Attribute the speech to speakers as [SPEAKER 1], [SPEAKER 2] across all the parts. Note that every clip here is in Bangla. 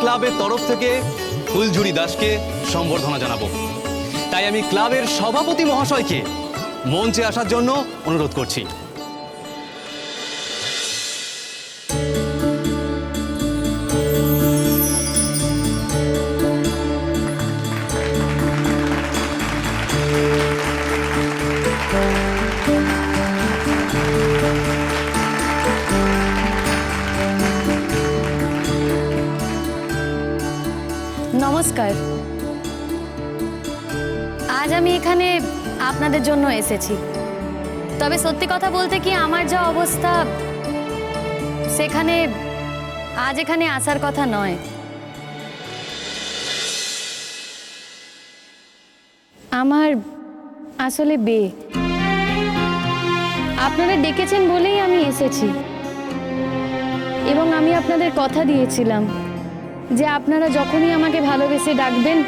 [SPEAKER 1] ক্লাবের তরফ থেকে ফুলঝুরি দাসকে সম্বর্ধনা জানাবো। তাই আমি ক্লাবের সভাপতি মহাশয়কে মঞ্চে আসার জন্য অনুরোধ করছি।
[SPEAKER 2] নমস্কার। আজ আমি এখানে আপনাদের জন্য এসেছি। তবে সত্যি কথা বলতে কি, আমার যা অবস্থা, সেখানে আজ এখানে আসার কথা নয়। আমার আসলে বিয়ে। আপনারা ডেকেছেন বলেই আমি এসেছি, এবং আমি আপনাদের কথা দিয়েছিলাম যে আপনারা যখনই আমাকে ভালোবেসে ডাকবেন,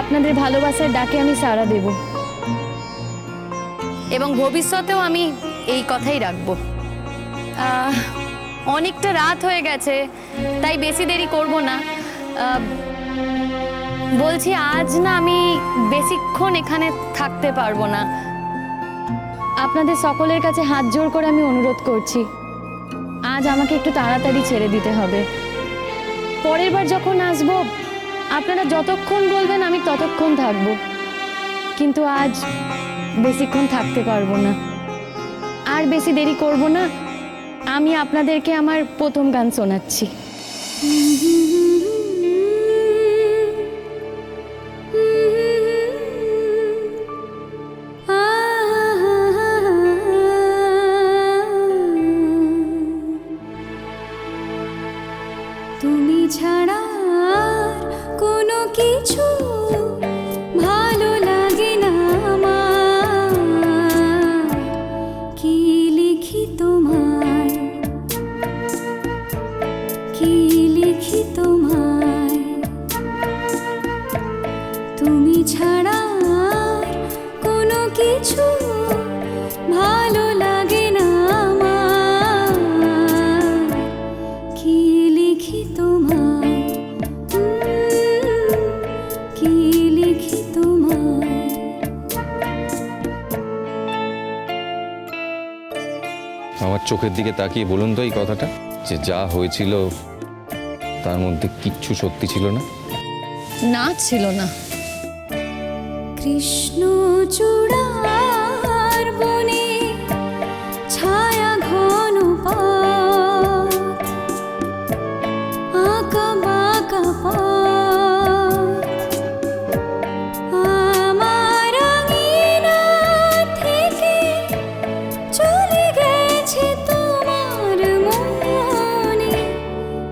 [SPEAKER 2] আপনাদের ভালোবাসার ডাকে আমি সাড়া দেব, এবং ভবিষ্যতেও আমি এই কথাই রাখব। অনেকটা রাত হয়ে গেছে, তাই বেশি দেরি করব না। বলছি, আজ না আমি বেশিক্ষণ এখানে থাকতে পারবো না। আপনাদের সকলের কাছে হাত জোড় করে আমি অনুরোধ করছি, আজ আমাকে একটু তাড়াতাড়ি ছেড়ে দিতে হবে। পরের বার যখন আসবো, আপনারা যতক্ষণ বলবেন আমি ততক্ষণ থাকবো, কিন্তু আজ বেশিক্ষণ থাকতে পারবো না। আর বেশি দেরি করব না, আমি আপনাদেরকে আমার প্রথম গান শোনাচ্ছি।
[SPEAKER 3] তুমি ছাড়া কোনো কিছু ভালো লাগে না আমার, কি লিখি তোমায়, কি লিখি তোমায়। তুমি ছাড়া কোনো কিছু ভালো লাগে না আমার, কি লিখি তোমায়, কি লিখি তোমায়।
[SPEAKER 4] আমার চোখের দিকে তাকিয়ে বলুন তো এই কথাটা, যে যা হয়েছিল তার মধ্যে কিচ্ছু সত্যি ছিল না।
[SPEAKER 2] না, ছিল না।
[SPEAKER 3] কৃষ্ণ চূড়ার বনে ছায়া ঘন পথ, আঁকা বাঁকা পথ, আমার আঙিনা থেকে চলে গেছে তোমার মনে।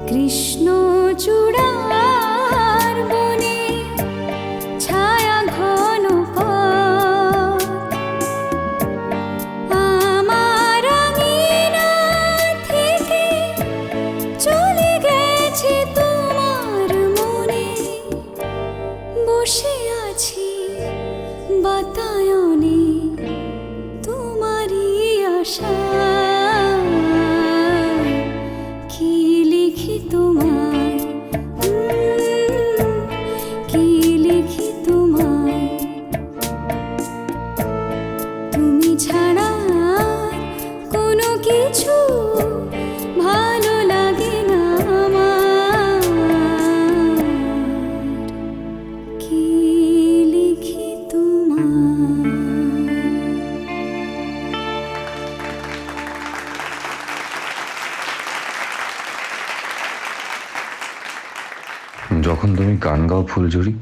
[SPEAKER 3] কৃষ্ণ চূড়ার বনে ছায়া ঘন পথ, আমার আঙিনা থেকে চলে গেছে তোমার মনে। বসে আছি বাতায়নে তোমারই আশা, কি লিখি তোমায়, কি লিখি তোমায়। তুমি ছাড়া কোনো কিছু ভালো লাগে না আমার, কি লিখি তোমায়।
[SPEAKER 4] যখন তুমি গান গাও ফুলঝুরি,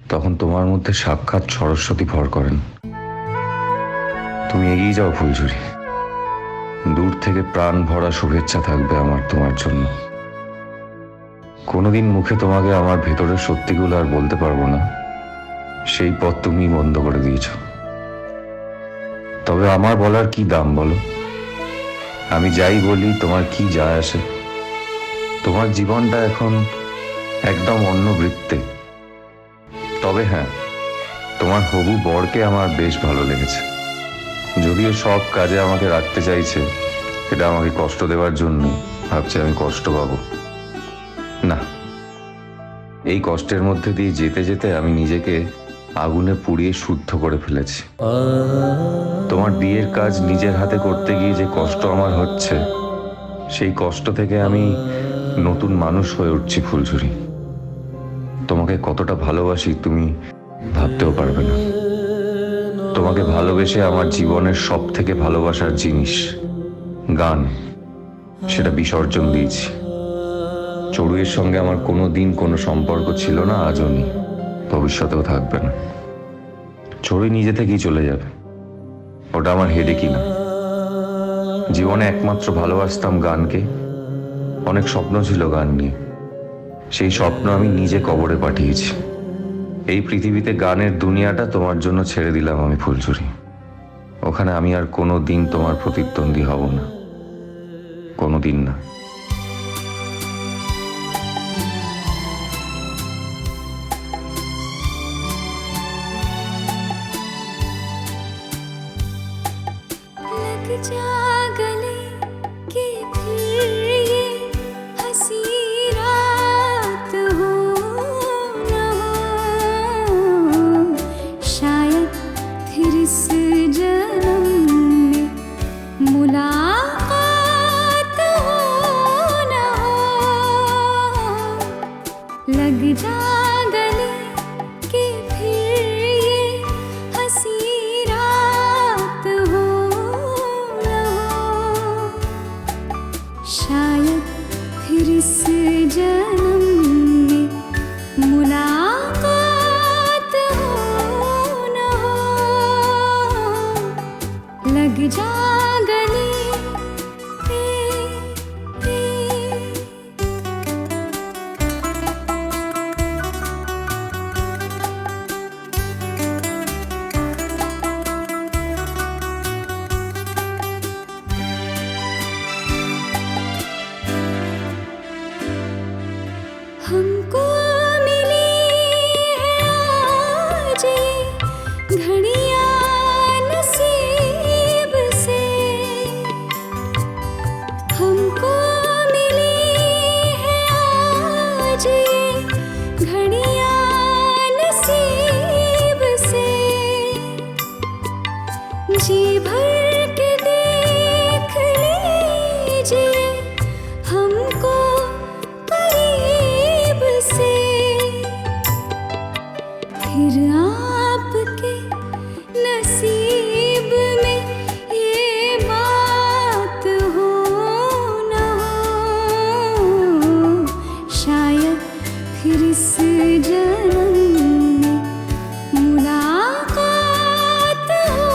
[SPEAKER 4] তখন তোমার মধ্যে সাক্ষাৎ সরস্বতী ভর করেন। তুমি এগিয়ে যাও ফুলঝুরি, দূর থেকে প্রাণ ভরা শুভেচ্ছা থাকবে আমার তোমার জন্য। কোনোদিন মুখে তোমাকে আমার ভেতরের সত্যিগুলো আর বলতে পারবো না, সেই পথ তুমি বন্ধ করে দিয়েছ। তবে আমার বলার কি দাম বলো? আমি যাই বলি তোমার কি যায় আসে? তোমার জীবনটা এখন একদম অন্য বৃত্তে। তবে হ্যাঁ, তোমার হবু বরকে আমার বেশ ভালো লেগেছে। যদিও সব কাজে আমাকে রাখতে চাইছে, এটা আমাকে কষ্ট দেওয়ার জন্য, ভাবছে আমি কষ্ট পাবো। না, এই কষ্টের মধ্যে দিয়ে যেতে যেতে আমি নিজেকে আগুনে পুড়িয়ে শুদ্ধ করে ফেলেছি। তোমার বিয়ের কাজ নিজের হাতে করতে গিয়ে যে কষ্ট আমার হচ্ছে, সেই কষ্ট থেকে আমি নতুন মানুষ হয়ে উঠছি ফুলঝুরি। তোমাকে কতটা ভালোবাসি তুমি ভাবতেও পারবে না। তোমাকে ভালোবেসে আমার জীবনের সব থেকে ভালোবাসার জিনিস গান, সেটা বিসর্জন দিয়েছি। চড়ুইয়ের সঙ্গে আমার কোনো দিন কোনো সম্পর্ক ছিল না, আজও নেই, ভবিষ্যতেও থাকবে না। চড়ুই নিজে থেকেই চলে যাবে, ওটা আমার হেডেকই না। জীবনে একমাত্র ভালোবাসতাম গানকে, অনেক স্বপ্ন ছিল গান নিয়ে, সেই স্বপ্ন আমি নিজে কবরে পাঠিয়েছি। এই পৃথিবীতে গানের দুনিয়াটা তোমার জন্য ছেড়ে দিলাম আমি ফুলঝুরি। ওখানে আমি আর কোনো দিন তোমার প্রতিদ্বন্দ্বী হব না, কোনো দিন না।
[SPEAKER 3] लग जा गले कि फिर ये हंसी रात हो ना हो, शायद फिर इस जन्म में मुलाकात हो ना हो। लग जा गले कि फिर ये हंसी रात हो ना हो, शायद फिर इस जन्म में मुलाकात हो ना हो। लग जा गले हमको मिली है आज ये घड़ियां नसीब से। हमको मिली है आज ये घड़ियां नसीब से। जी भर के देख लीजिए हमको करीब से, फिर आपके नसीब में ये बात हो ना हो, शायद फिर इस जन्म में मुलाकात हो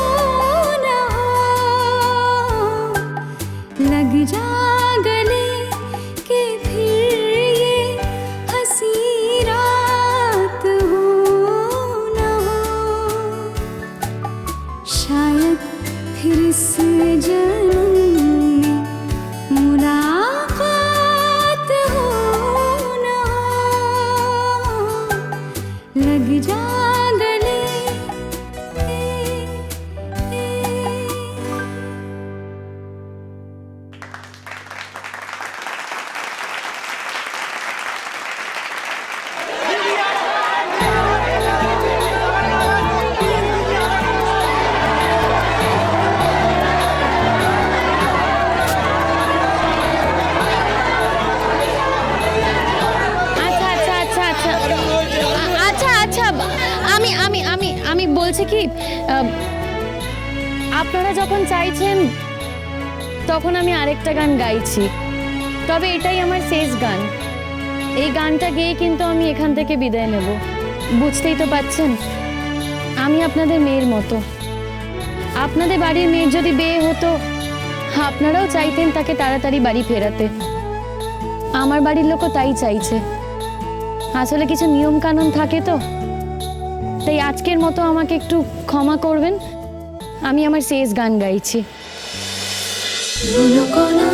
[SPEAKER 3] ना हो। लग जा गले कि फिर ये हंसी रात हो ना हो, शायद फिर इस जन्म में मुलाकात हो ना हो। लग जा गले
[SPEAKER 2] আচ্ছা আচ্ছা আচ্ছা আচ্ছা আচ্ছা আচ্ছা আমি আমি আমি আমি বলছি কি, আপনারা যখন চাইছেন তখন আমি আরেকটা গান গাইছি, তবে এটাই আমার শেষ গান। এই গানটা গেয়ে কিন্তু আমি এখান থেকে বিদায় নেব। বুঝতেই তো পাচ্ছেন আমি আপনাদের মেয়ের মতো। আপনাদের বাড়ির মেয়ের যদি বিয়ে হতো, আপনারাও চাইতেন তাকে তাড়াতাড়ি বাড়ি ফেরাতে। আমার বাড়ির লোকও তাই চাইছে। আসলে কিছু নিয়ম কানুন থাকে তো, তাই আজকের মতো আমাকে একটু ক্ষমা করবেন। আমি আমার শেষ গান গাইছি।
[SPEAKER 3] ভুলো না